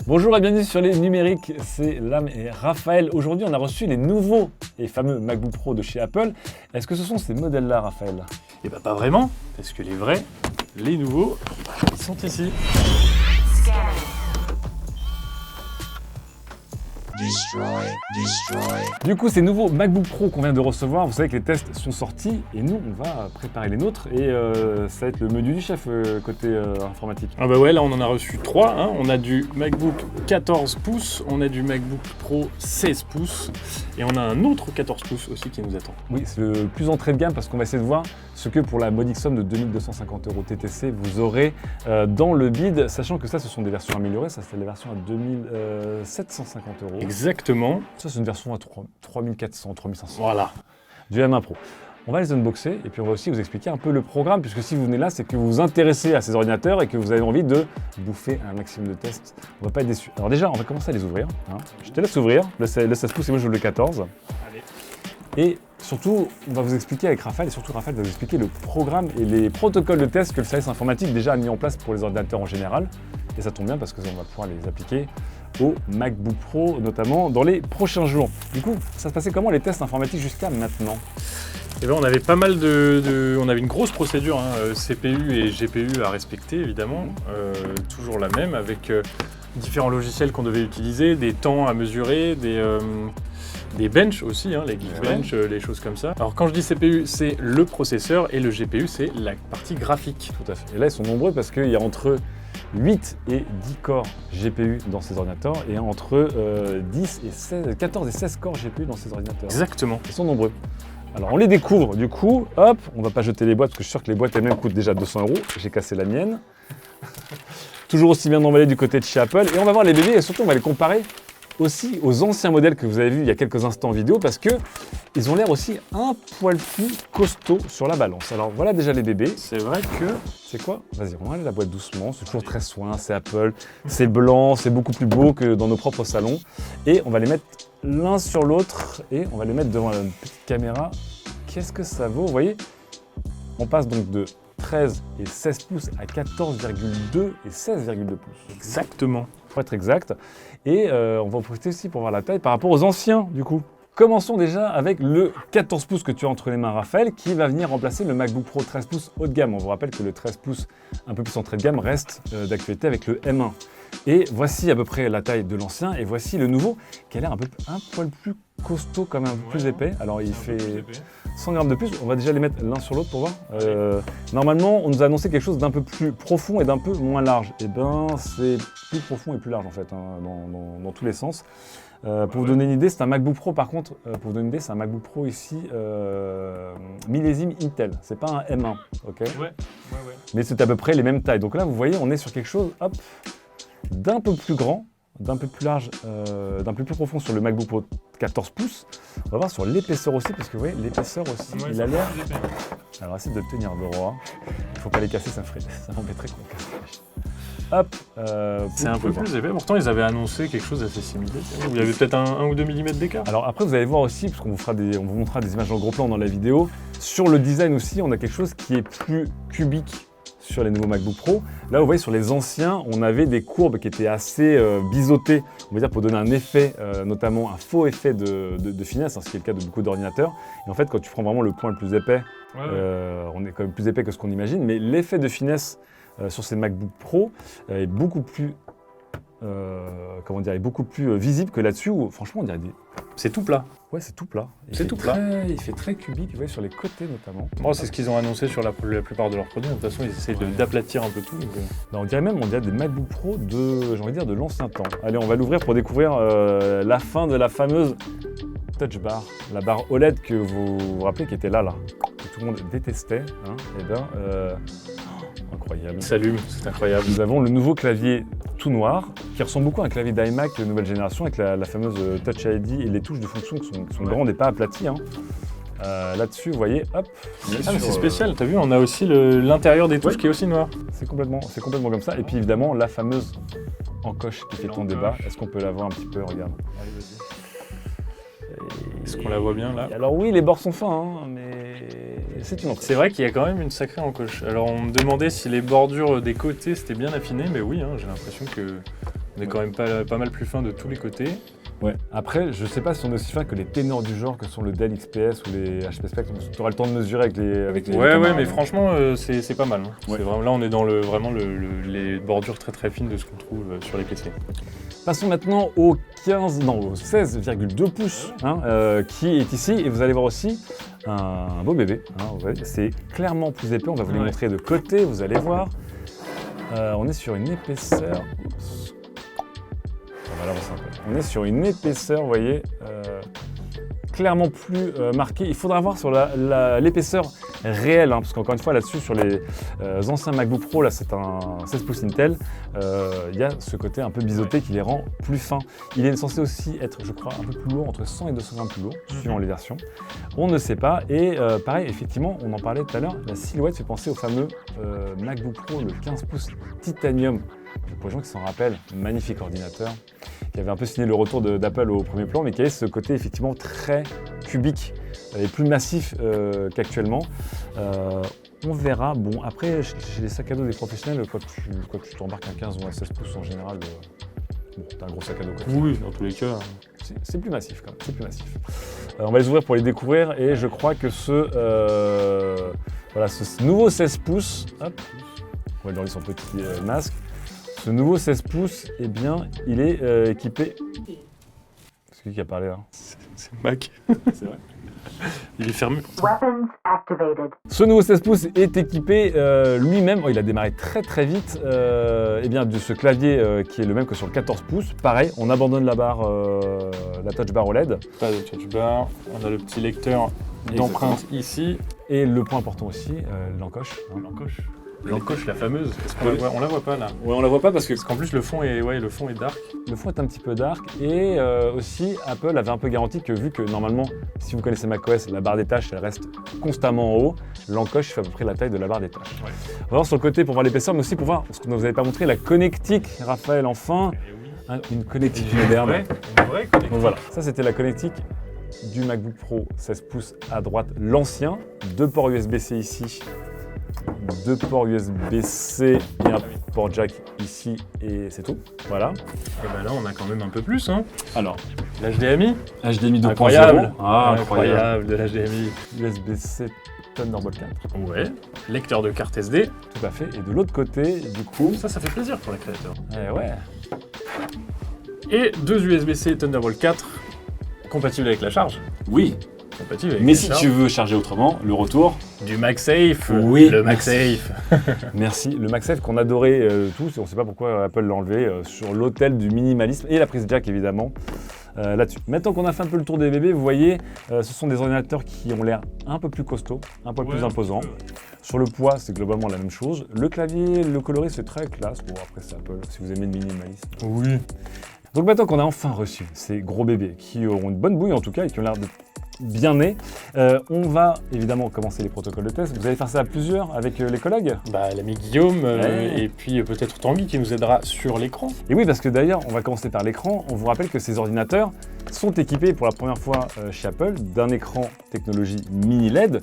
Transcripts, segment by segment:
Bonjour et bienvenue sur les numériques, c'est Lame et Raphaël. Aujourd'hui, on a reçu les nouveaux et fameux MacBook Pro de chez Apple. Est-ce que ce sont ces modèles-là, Raphaël? Eh ben pas vraiment, parce que les vrais, les nouveaux, ils sont ici. Du coup, ces nouveaux MacBook Pro qu'on vient de recevoir, vous savez que les tests sont sortis et nous, on va préparer les nôtres et ça va être le menu du chef côté informatique. Ah bah ouais, là on en a reçu 3, hein. On a du MacBook 14 pouces, on a du MacBook Pro 16 pouces et on a un autre 14 pouces aussi qui nous attend. Oui, c'est le plus entrée de gamme parce qu'on va essayer de voir ce que pour la modique somme de 2250 € TTC, vous aurez dans le bid, sachant que ça, ce sont des versions améliorées, ça c'est la version à 2750 €. Exactement. Ça, c'est une version à 3400, 3500. Voilà. Du M1 Pro. On va les unboxer et puis on va aussi vous expliquer un peu le programme, puisque si vous venez là, c'est que vous vous intéressez à ces ordinateurs et que vous avez envie de bouffer un maximum de tests. On va pas être déçus. Alors déjà, on va commencer à les ouvrir. Hein. Je te laisse ouvrir le 16 pouces et moi je joue le 14. Allez. Et surtout, on va vous expliquer avec Raphaël, et surtout Raphaël va vous expliquer le programme et les protocoles de test que le service informatique déjà a mis en place pour les ordinateurs en général. Et ça tombe bien parce qu'on va pouvoir les appliquer au MacBook Pro, notamment dans les prochains jours. Du coup, ça se passait comment les tests informatiques jusqu'à maintenant? Eh ben, on avait pas mal on avait une grosse procédure, hein, CPU et GPU à respecter évidemment, toujours la même, avec différents logiciels qu'on devait utiliser, des temps à mesurer, des benches aussi, hein, les Geekbench, les choses comme ça. Alors quand je dis CPU, c'est le processeur et le GPU, c'est la partie graphique. Tout à fait. Et là, ils sont nombreux parce qu'il y a entre 8 et 10 corps GPU dans ces ordinateurs et entre 14 et 16 corps GPU dans ces ordinateurs. Exactement. Ils sont nombreux. Alors on les découvre, du coup, hop, on va pas jeter les boîtes parce que je suis sûr que les boîtes elles-mêmes coûtent déjà 200 €. J'ai cassé la mienne. Toujours aussi bien emballé du côté de chez Apple. Et on va voir les bébés et surtout on va les comparer aussi aux anciens modèles que vous avez vus il y a quelques instants en vidéo parce que ils ont l'air aussi un poil plus costauds sur la balance. Alors voilà déjà les bébés. C'est vrai que... C'est quoi? Vas-y, on va aller la boîte doucement, c'est toujours très soin, c'est Apple, c'est blanc, c'est beaucoup plus beau que dans nos propres salons. Et on va les mettre l'un sur l'autre et on va les mettre devant une petite caméra. Qu'est-ce que ça vaut? Vous voyez, on passe donc de 13 et 16 pouces à 14,2 et 16,2 pouces. Exactement. Pour être exact. Et on va en profiter aussi pour voir la taille par rapport aux anciens du coup. Commençons déjà avec le 14 pouces que tu as entre les mains, Raphaël, qui va venir remplacer le MacBook Pro 13 pouces haut de gamme. On vous rappelle que le 13 pouces un peu plus entrée de gamme reste d'actualité avec le M1. Et voici à peu près la taille de l'ancien et voici le nouveau qui a l'air un poil plus costaud, quand même un peu plus épais. Alors il fait 100 grammes de plus. On va déjà les mettre l'un sur l'autre pour voir. Normalement, on nous a annoncé quelque chose d'un peu plus profond et d'un peu moins large. Et ben, c'est plus profond et plus large en fait, hein, dans tous les sens. Pour vous donner une idée, c'est un MacBook Pro par contre, pour vous donner une idée, c'est un MacBook Pro ici, millésime Intel, c'est pas un M1, ok? Ouais. Mais c'est à peu près les mêmes tailles. Donc là, vous voyez, on est sur quelque chose, hop, d'un peu plus grand, d'un peu plus large, d'un peu plus profond sur le MacBook Pro 14 pouces. On va voir sur l'épaisseur aussi, parce que vous voyez, l'épaisseur aussi, Ouais, il a l'air... Alors, essayez de le tenir droit. Il ne faut pas les casser, ça m'embêterait qu'on casse la machine. Hop, c'est un peu plus épais. Pourtant, ils avaient annoncé quelque chose d'assez similaire. Il y avait peut-être 1 ou 2 mm d'écart. Alors après, vous allez voir aussi, parce qu'on vous montrera des images en gros plan dans la vidéo, sur le design aussi, on a quelque chose qui est plus cubique sur les nouveaux MacBook Pro. Là, vous voyez, sur les anciens, on avait des courbes qui étaient assez biseautées, on va dire, pour donner un effet, notamment un faux effet de finesse, hein, ce qui est le cas de beaucoup d'ordinateurs. Et en fait, quand tu prends vraiment le point le plus épais, on est quand même plus épais que ce qu'on imagine, mais l'effet de finesse sur ces MacBook Pro est beaucoup plus, est beaucoup plus visible que là-dessus, où franchement, on dirait des... C'est tout plat. Ouais, c'est tout plat. C'est tout plat. Il fait très cubique, vous voyez, sur les côtés notamment. Oh, c'est ce qu'ils ont annoncé sur la plupart de leurs produits. De toute façon, ils essayent d'aplatir un peu tout. Donc... on dirait des MacBook Pro j'ai envie de dire, de l'ancien temps. Allez, on va l'ouvrir pour découvrir la fin de la fameuse Touch Bar, la barre OLED que vous vous rappelez qui était là, que tout le monde détestait. Hein, et bien, incroyable. Il s'allume, c'est incroyable. Nous avons le nouveau clavier tout noir, qui ressemble beaucoup à un clavier d'iMac de nouvelle génération, avec la fameuse Touch ID et les touches de fonction qui sont grandes et pas aplaties. Hein. Là-dessus, vous voyez, hop. Mais c'est spécial, t'as vu, on a aussi l'intérieur des touches qui est aussi noir. C'est complètement comme ça. Et puis évidemment, la fameuse encoche qui fait ton débat. Est-ce qu'on peut la voir un petit peu? Regarde. Allez, vas-y. Est-ce qu'on la voit bien là? Alors oui, les bords sont fins, hein, mais c'est une encoche. C'est vrai qu'il y a quand même une sacrée encoche. Alors on me demandait si les bordures des côtés c'était bien affiné, mais oui, hein, j'ai l'impression que On est quand même pas mal plus fin de tous les côtés. Ouais. Après, je sais pas si on est aussi fin que les ténors du genre que sont le Dell XPS ou les HP Spectre. Tu auras le temps de mesurer avec les Ouais, caméras, mais franchement, c'est pas mal. Hein. Ouais. C'est vraiment, là, on est dans les bordures très très fines de ce qu'on trouve sur les PC. Passons maintenant au 16,2 pouces qui est ici. Et vous allez voir aussi un beau bébé. C'est clairement plus épais. On va vous les montrer de côté, vous allez voir. On est sur une épaisseur. On va l'avancer un peu. On est sur une épaisseur, vous voyez, clairement plus marquée. Il faudra voir sur l'épaisseur réelle, parce qu'encore une fois, là-dessus, sur les anciens MacBook Pro, là, c'est un 16 pouces Intel, il y a ce côté un peu biseauté qui les rend plus fins. Il est censé aussi être, je crois, un peu plus lourd, entre 100 et 200 grammes plus lourd, suivant les versions. On ne sait pas. Et pareil, effectivement, on en parlait tout à l'heure, la silhouette fait penser au fameux MacBook Pro, le 15 pouces Titanium. Pour les gens qui s'en rappellent, magnifique ordinateur, qui avait un peu signé le retour d'Apple au premier plan, mais qui avait ce côté effectivement très cubique et plus massif qu'actuellement. On verra. Bon, après, chez les sacs à dos des professionnels, quand tu t'embarques un 15 ou un 16 pouces en général, t'as un gros sac à dos. Oui, dans tous les cas. C'est plus massif quand même, c'est plus massif. On va les ouvrir pour les découvrir et je crois que ce nouveau 16 pouces, hop, on va lui enlever son petit masque. Ce nouveau 16 pouces, eh bien, il est équipé. C'est qui a parlé là? C'est Mac. C'est vrai. Il est fermé. Ce nouveau 16 pouces est équipé lui-même, il a démarré très très vite, eh bien, de ce clavier qui est le même que sur le 14 pouces. Pareil, on abandonne la barre, la touch bar OLED. Pas de touch bar, on a le petit lecteur d'empreinte ici. Et le point important aussi, l'encoche. L'encoche. L'encoche, la fameuse, on la voit pas là. Ouais, on la voit pas parce qu'en plus le fond est dark. Le fond est un petit peu dark et aussi Apple avait un peu garanti que vu que normalement, si vous connaissez macOS, la barre des tâches elle reste constamment en haut, l'encoche fait à peu près la taille de la barre des tâches. Ouais. On va voir sur le côté pour voir l'épaisseur, mais aussi pour voir ce que ne vous avez pas montré, la connectique, Raphaël, enfin, une connectique moderne. Une vraie connectique. Donc voilà, ça c'était la connectique du MacBook Pro 16 pouces à droite, l'ancien, 2 ports USB-C ici. 2 ports USB-C et un port jack ici et c'est tout. Voilà. Et ben là on a quand même un peu plus. Hein. Alors, l'HDMI. HDMI 2.0. Incroyable. Incroyable de l'HDMI. USB-C Thunderbolt 4. Ouais. Lecteur de carte SD. Tout à fait. Et de l'autre côté, du coup. Ça fait plaisir pour les créateurs. Ouais. Et 2 USB-C Thunderbolt 4 compatibles avec la charge. Oui. Mais si tu veux charger autrement, le retour du MagSafe. Oui, le MagSafe. Merci, le MagSafe qu'on adorait tous, et on ne sait pas pourquoi Apple l'a enlevé, sur l'autel du minimalisme et la prise jack évidemment là-dessus. Maintenant qu'on a fait un peu le tour des bébés, vous voyez, ce sont des ordinateurs qui ont l'air un peu plus costauds, un peu plus imposants. Sur le poids, c'est globalement la même chose. Le clavier, le coloris, c'est très classe. Bon, après, c'est Apple, si vous aimez le minimalisme. Oui. Donc maintenant qu'on a enfin reçu ces gros bébés, qui ont une bonne bouille en tout cas, et qui ont l'air de bien nés, on va évidemment commencer les protocoles de test. Vous allez faire ça à plusieurs avec les collègues? L'ami Guillaume, et puis peut-être Tanguy qui nous aidera sur l'écran. Et oui, parce que d'ailleurs, on va commencer par l'écran. On vous rappelle que ces ordinateurs sont équipés pour la première fois chez Apple d'un écran technologie mini LED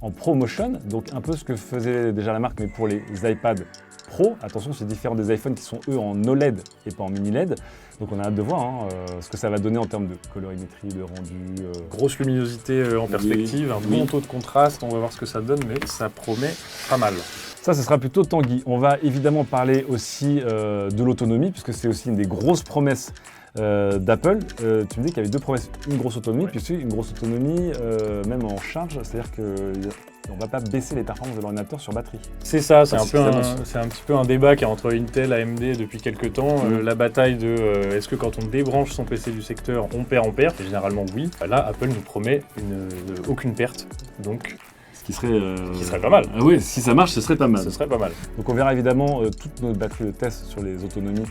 en ProMotion, donc un peu ce que faisait déjà la marque, mais pour les iPad Pro. Attention, c'est différent des iPhones qui sont eux en OLED et pas en mini LED. Donc on a hâte de voir ce que ça va donner en termes de colorimétrie, de rendu. Grosse luminosité en perspective, un bon taux de contraste, on va voir ce que ça donne, mais ça promet pas mal. Ça, ce sera plutôt Tanguy. On va évidemment parler aussi de l'autonomie, puisque c'est aussi une des grosses promesses d'Apple. Tu me dis qu'il y avait deux promesses, une grosse autonomie, puis aussi une grosse autonomie même en charge, c'est-à-dire qu'on ne va pas baisser les performances de l'ordinateur sur batterie. C'est ça, c'est un petit peu un débat qui est entre Intel et AMD depuis quelques temps. La bataille de est-ce que quand on débranche son PC du secteur, on perd en perte? Et généralement oui. Là, Apple nous promet aucune perte, donc... Ce qui serait pas mal. Ah oui, si ça marche, ce serait pas mal. Ce serait pas mal. Donc on verra évidemment toutes nos batteries de test sur les autonomies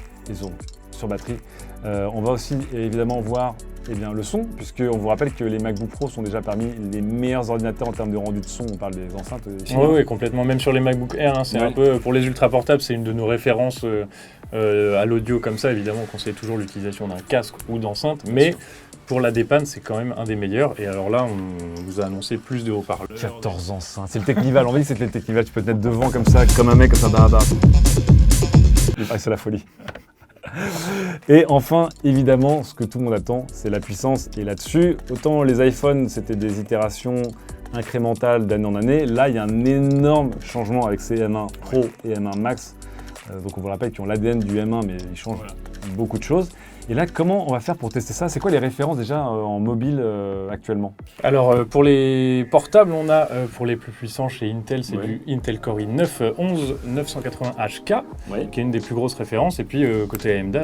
sur batterie. On va aussi évidemment voir le son, puisqu'on vous rappelle que les MacBook Pro sont déjà parmi les meilleurs ordinateurs en termes de rendu de son. On parle des enceintes. Oui, complètement. Même sur les MacBook Air, c'est un peu, pour les ultra portables, c'est une de nos références à l'audio comme ça. Évidemment, on conseille toujours l'utilisation d'un casque ou d'enceinte, mais pour la dépanne, c'est quand même un des meilleurs. Et alors là, on vous a annoncé plus de haut-parleurs. 14 enceintes. C'est le Technival. On va dire que c'est le Technival. Tu peux te mettre devant comme ça, comme un mec, comme ça, bah. Ah, c'est la folie. Et enfin, évidemment, ce que tout le monde attend, c'est la puissance. Et là-dessus, autant les iPhones, c'était des itérations incrémentales d'année en année. Là, il y a un énorme changement avec ces M1 Pro et M1 Max. Donc on vous rappelle qu'ils ont l'ADN du M1, mais ils changent beaucoup de choses. Et là, comment on va faire pour tester ça? C'est quoi les références déjà en mobile actuellement? Alors pour les portables, on a pour les plus puissants chez Intel, c'est Ouais. du Intel Core i9 11980HK, Oui. qui est une des plus grosses références. Et puis côté AMD,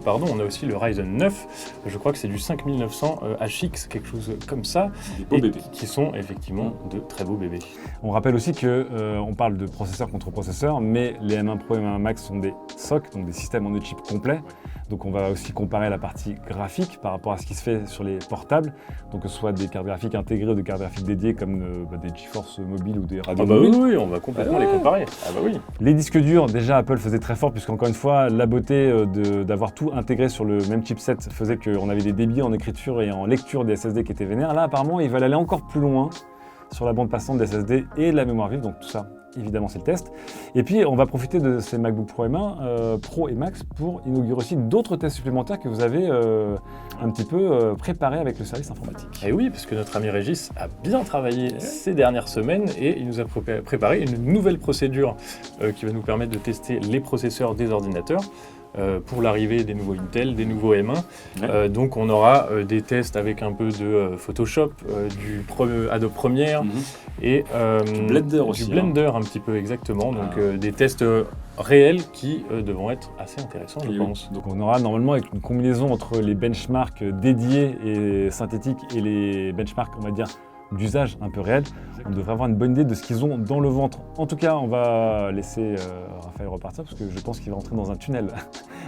on a aussi le Ryzen 9, je crois que c'est du 5900 HX, quelque chose comme ça, beaux et bébés. qui sont effectivement de très beaux bébés. On rappelle aussi que on parle de processeur contre processeur, mais les M1 Pro et M1 Max sont des SoC, donc des systèmes en chip complets. Donc on va aussi comparer la partie graphique par rapport à ce qui se fait sur les portables, donc que ce soit des cartes graphiques intégrées ou des cartes graphiques dédiées comme des GeForce mobiles ou des Ah Radeon bah mobiles. oui, on va complètement les comparer. Ah bah oui. Les disques durs, déjà Apple faisait très fort, puisqu'encore une fois, la beauté d'avoir tout intégré sur le même chipset faisait qu'on avait des débits en écriture et en lecture des SSD qui étaient vénères. Là, apparemment, ils veulent aller encore plus loin sur la bande passante des SSD et de la mémoire vive, donc tout ça, évidemment, c'est le test. Et puis, on va profiter de ces MacBook Pro M1, Pro et Max pour inaugurer aussi d'autres tests supplémentaires que vous avez un petit peu préparés avec le service informatique. Et oui, parce que notre ami Régis a bien travaillé ces dernières semaines et il nous a préparé une nouvelle procédure qui va nous permettre de tester les processeurs des ordinateurs pour l'arrivée des nouveaux Intel, des nouveaux M1. Ouais. Donc on aura des tests avec un peu de Photoshop, du Adobe Premiere et Blender aussi, du Blender un petit peu exactement. Donc des tests réels qui devront être assez intéressants, je pense. Donc on aura normalement avec une combinaison entre les benchmarks dédiés et synthétiques et les benchmarks, on va dire, d'usage un peu réel, on devrait avoir une bonne idée de ce qu'ils ont dans le ventre. En tout cas, on va laisser Raphaël repartir parce que je pense qu'il va rentrer dans un tunnel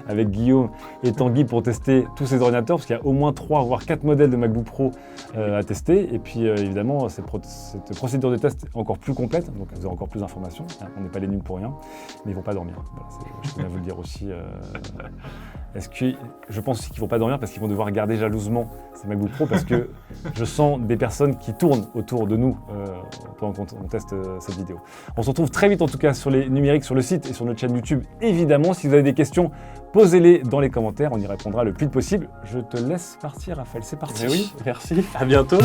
avec Guillaume et Tanguy pour tester tous ces ordinateurs, parce qu'il y a au moins 3 voire 4 modèles de MacBook Pro à tester. Et puis évidemment, cette procédure de test est encore plus complète, donc vous aurez encore plus d'informations. On n'est pas les nuls pour rien, mais ils ne vont pas dormir. Voilà, je tenais à vous le dire aussi. Je pense aussi qu'ils ne vont pas dormir parce qu'ils vont devoir garder jalousement ces MacBook Pro, parce que je sens des personnes qui tournent autour de nous pendant qu'on teste cette vidéo. On se retrouve très vite en tout cas sur les numériques, sur le site et sur notre chaîne YouTube. Évidemment, si vous avez des questions, posez-les dans les commentaires, on y répondra le plus vite possible. Je te laisse partir, Raphaël, c'est parti. Oui, merci, à bientôt.